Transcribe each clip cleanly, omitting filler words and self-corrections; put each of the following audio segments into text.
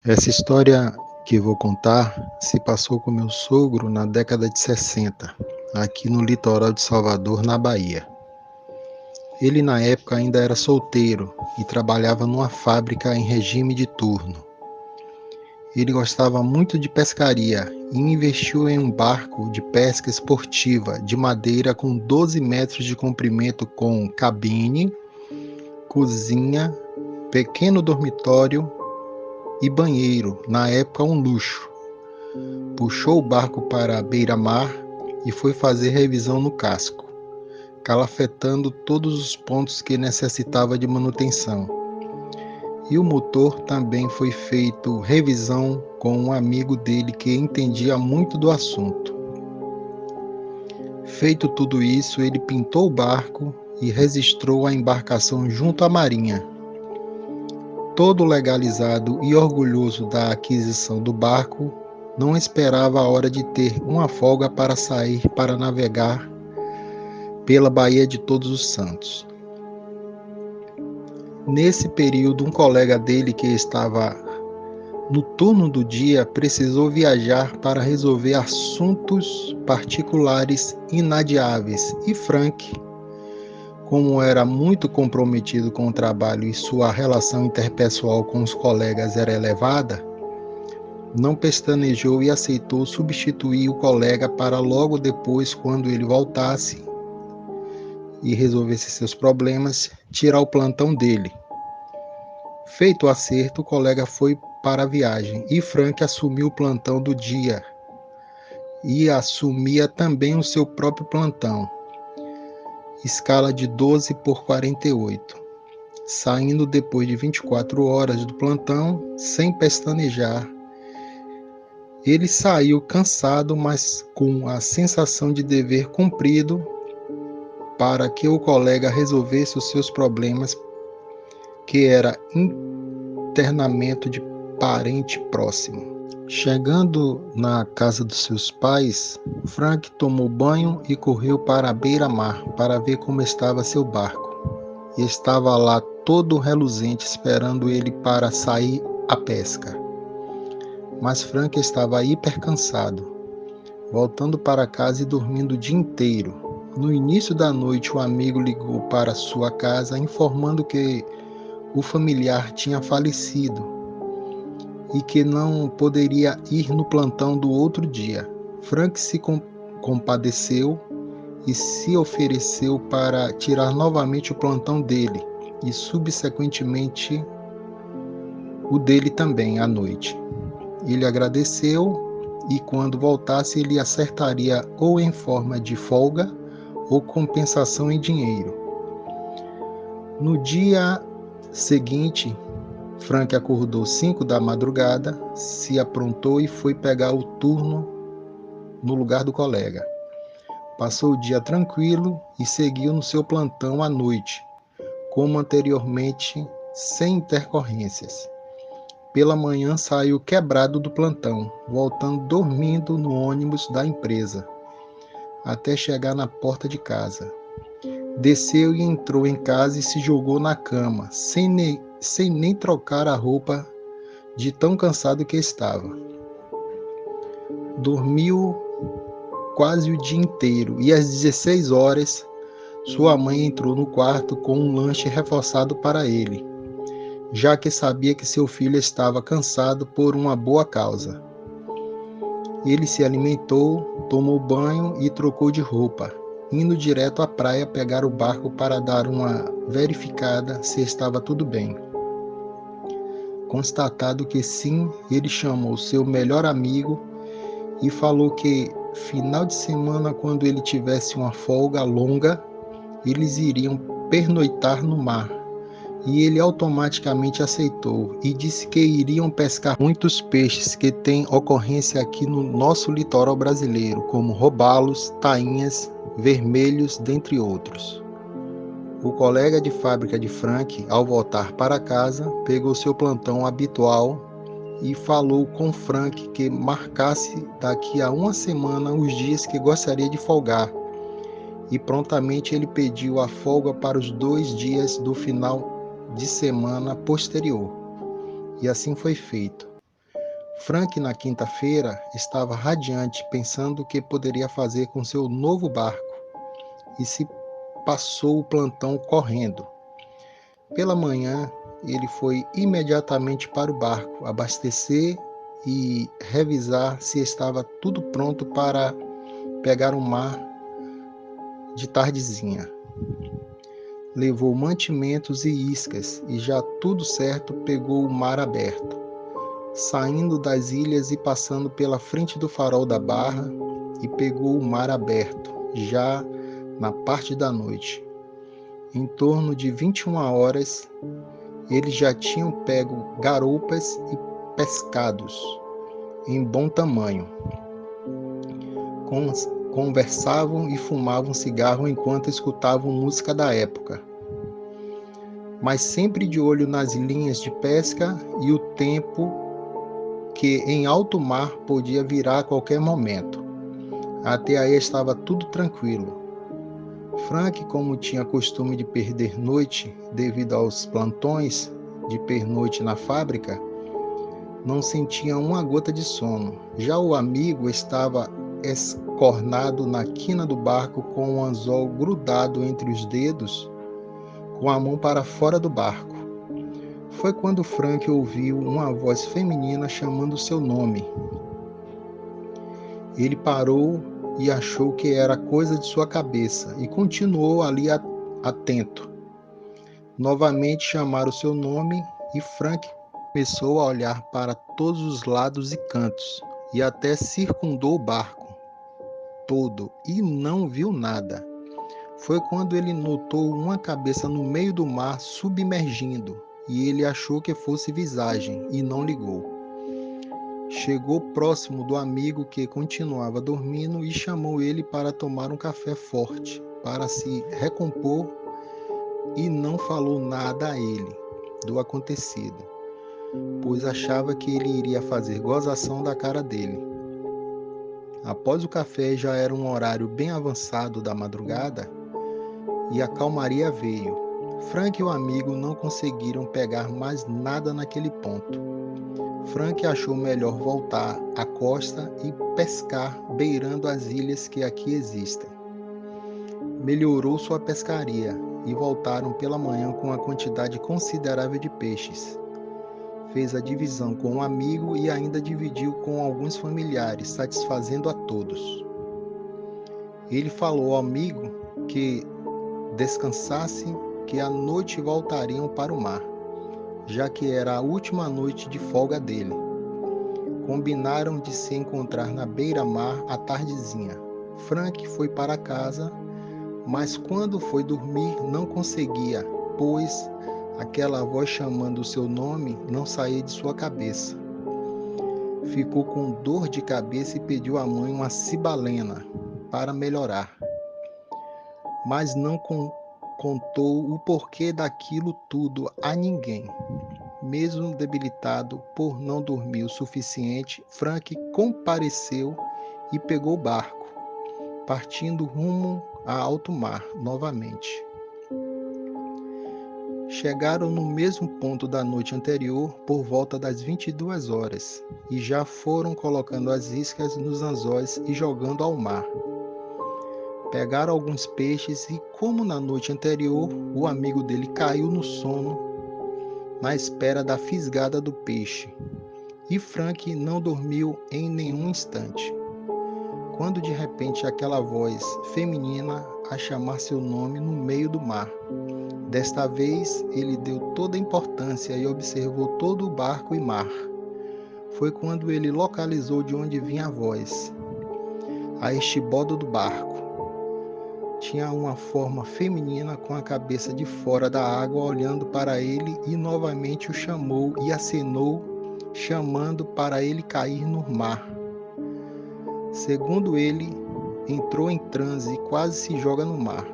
Essa história que vou contar se passou com meu sogro na década de 60, aqui no litoral de Salvador, na Bahia. Ele na época ainda era solteiro e trabalhava numa fábrica em regime de turno. Ele gostava muito de pescaria e investiu em um barco de pesca esportiva de madeira com 12 metros de comprimento com cabine, cozinha, pequeno dormitório e banheiro, na época um luxo. Puxou o barco para a beira-mar e foi fazer revisão no casco, calafetando todos os pontos que necessitava de manutenção. E o motor também foi feito revisão com um amigo dele que entendia muito do assunto. Feito tudo isso, ele pintou o barco e registrou a embarcação junto à marinha. Todo legalizado e orgulhoso da aquisição do barco, não esperava a hora de ter uma folga para sair para navegar pela Baía de Todos os Santos. Nesse período, um colega dele que estava no turno do dia precisou viajar para resolver assuntos particulares inadiáveis e Frank, como era muito comprometido com o trabalho e sua relação interpessoal com os colegas era elevada, não pestanejou e aceitou substituir o colega para logo depois, quando ele voltasse e resolvesse seus problemas, tirar o plantão dele. Feito o acerto, o colega foi para a viagem e Frank assumiu o plantão do dia e assumia também o seu próprio plantão, escala de 12 por 48, saindo depois de 24 horas do plantão sem pestanejar. Ele saiu cansado, mas com a sensação de dever cumprido para que o colega resolvesse os seus problemas, que era internamento de parente próximo. Chegando na casa dos seus pais, Frank tomou banho e correu para a beira-mar para ver como estava seu barco. E estava lá todo reluzente esperando ele para sair à pesca. Mas Frank estava hiper cansado, voltando para casa e dormindo o dia inteiro. No início da noite, o amigo ligou para sua casa informando que o familiar tinha falecido e que não poderia ir no plantão do outro dia. Frank se compadeceu e se ofereceu para tirar novamente o plantão dele e, subsequentemente, o dele também à noite. Ele agradeceu e, quando voltasse, ele acertaria ou em forma de folga ou compensação em dinheiro. No dia seguinte, Frank acordou 5 da madrugada, se aprontou e foi pegar o turno no lugar do colega. Passou o dia tranquilo e seguiu no seu plantão à noite, como anteriormente, sem intercorrências. Pela manhã saiu quebrado do plantão, voltando dormindo no ônibus da empresa, até chegar na porta de casa. Desceu e entrou em casa e se jogou na cama, sem nem trocar a roupa, de tão cansado que estava. Dormiu quase o dia inteiro e às 16 horas, sua mãe entrou no quarto com um lanche reforçado para ele, já que sabia que seu filho estava cansado por uma boa causa. Ele se alimentou, tomou banho e trocou de roupa, indo direto à praia pegar o barco para dar uma verificada se estava tudo bem. Constatado que sim, ele chamou seu melhor amigo e falou que final de semana, quando ele tivesse uma folga longa, eles iriam pernoitar no mar. E ele automaticamente aceitou e disse que iriam pescar muitos peixes que têm ocorrência aqui no nosso litoral brasileiro, como robalos, tainhas, vermelhos, dentre outros. O colega de fábrica de Frank, ao voltar para casa, pegou seu plantão habitual e falou com Frank que marcasse daqui a uma semana os dias que gostaria de folgar. E prontamente ele pediu a folga para os 2 dias do final de semana posterior. E assim foi feito. Frank, na quinta-feira, estava radiante, pensando o que poderia fazer com seu novo barco, e se passou o plantão correndo. Pela manhã, ele foi imediatamente para o barco, abastecer e revisar se estava tudo pronto para pegar o mar de tardezinha. Levou mantimentos e iscas e já tudo certo pegou o mar aberto, saindo das ilhas e passando pela frente do farol da barra, e pegou o mar aberto, já na parte da noite. Em torno de 21 horas, eles já tinham pego garoupas e pescados em bom tamanho. Conversavam e fumavam cigarro enquanto escutavam música da época, mas sempre de olho nas linhas de pesca e o tempo, que em alto mar podia virar a qualquer momento. Até aí estava tudo tranquilo. Frank, como tinha costume de perder noite devido aos plantões de pernoite na fábrica, não sentia uma gota de sono. Já o amigo estava escornado na quina do barco com um anzol grudado entre os dedos, com a mão para fora do barco. Foi quando Frank ouviu uma voz feminina chamando seu nome. Ele parou e achou que era coisa de sua cabeça e continuou ali atento. Novamente chamaram seu nome e Frank começou a olhar para todos os lados e cantos e até circundou o barco todo e não viu nada. Foi quando ele notou uma cabeça no meio do mar submergindo e ele achou que fosse visagem e não ligou. Chegou próximo do amigo que continuava dormindo e chamou ele para tomar um café forte, para se recompor, e não falou nada a ele do acontecido, pois achava que ele iria fazer gozação da cara dele. Após o café, já era um horário bem avançado da madrugada e a calmaria veio. Frank e o amigo não conseguiram pegar mais nada naquele ponto. Frank achou melhor voltar à costa e pescar beirando as ilhas que aqui existem. Melhorou sua pescaria e voltaram pela manhã com uma quantidade considerável de peixes. Fez a divisão com um amigo e ainda dividiu com alguns familiares, satisfazendo a todos. Ele falou ao amigo que descansasse, que à noite voltariam para o mar, já que era a última noite de folga dele. Combinaram de se encontrar na beira-mar à tardezinha. Frank foi para casa, mas quando foi dormir não conseguia, pois aquela voz chamando o seu nome não saía de sua cabeça. Ficou com dor de cabeça e pediu à mãe uma cibalena para melhorar, mas não contou o porquê daquilo tudo a ninguém. Mesmo debilitado por não dormir o suficiente, Frank compareceu e pegou o barco, partindo rumo a alto mar novamente. Chegaram no mesmo ponto da noite anterior por volta das 22 horas e já foram colocando as iscas nos anzóis e jogando ao mar. Pegaram alguns peixes e, como na noite anterior, o amigo dele caiu no sono na espera da fisgada do peixe, e Frank não dormiu em nenhum instante. Quando de repente aquela voz feminina a chamar seu nome no meio do mar. Desta vez ele deu toda a importância e observou todo o barco e mar. Foi quando ele localizou de onde vinha a voz. A estriboda do barco tinha uma forma feminina com a cabeça de fora da água olhando para ele e novamente o chamou e acenou, chamando para ele cair no mar. Segundo ele, entrou em transe e quase se joga no mar.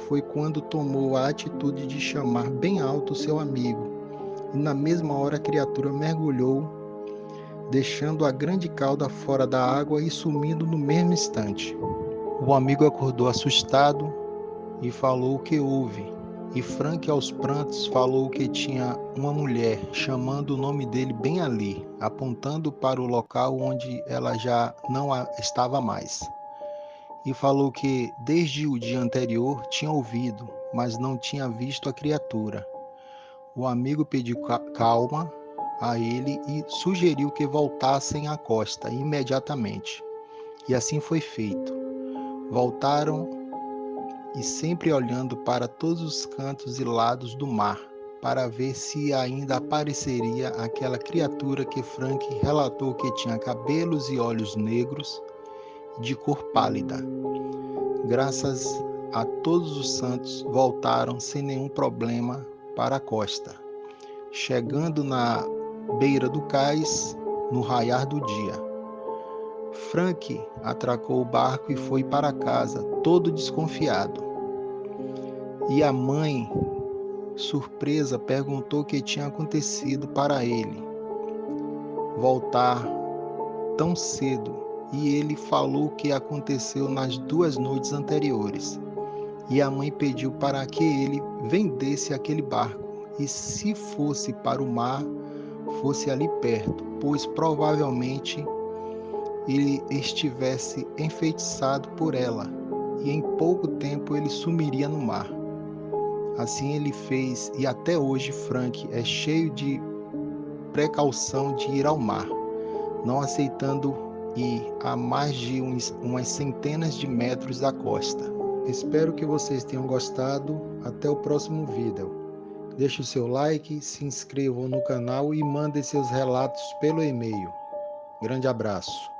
Foi quando tomou a atitude de chamar bem alto seu amigo, e na mesma hora a criatura mergulhou, deixando a grande cauda fora da água e sumindo no mesmo instante. O amigo acordou assustado e falou o que houve. E Frank, aos prantos, falou que tinha uma mulher chamando o nome dele bem ali, apontando para o local onde ela já não estava mais. E falou que desde o dia anterior tinha ouvido, mas não tinha visto a criatura. O amigo pediu calma a ele e sugeriu que voltassem à costa imediatamente. E assim foi feito. Voltaram e sempre olhando para todos os cantos e lados do mar, para ver se ainda apareceria aquela criatura que Frank relatou que tinha cabelos e olhos negros, de cor pálida. Graças a todos os santos, voltaram sem nenhum problema para a costa. Chegando na beira do cais, no raiar do dia, Frank atracou o barco e foi para casa, todo desconfiado. E a mãe, surpresa, perguntou o que tinha acontecido para ele voltar tão cedo. E ele falou o que aconteceu nas 2 noites anteriores. E a mãe pediu para que ele vendesse aquele barco e, se fosse para o mar, fosse ali perto, pois provavelmente ele estivesse enfeitiçado por ela e em pouco tempo ele sumiria no mar. Assim ele fez, e até hoje Frank é cheio de precaução de ir ao mar, não aceitando ir a mais de umas centenas de metros da costa. Espero que vocês tenham gostado. Até o próximo vídeo. Deixe o seu like, se inscrevam no canal e mandem seus relatos pelo e-mail. Grande abraço.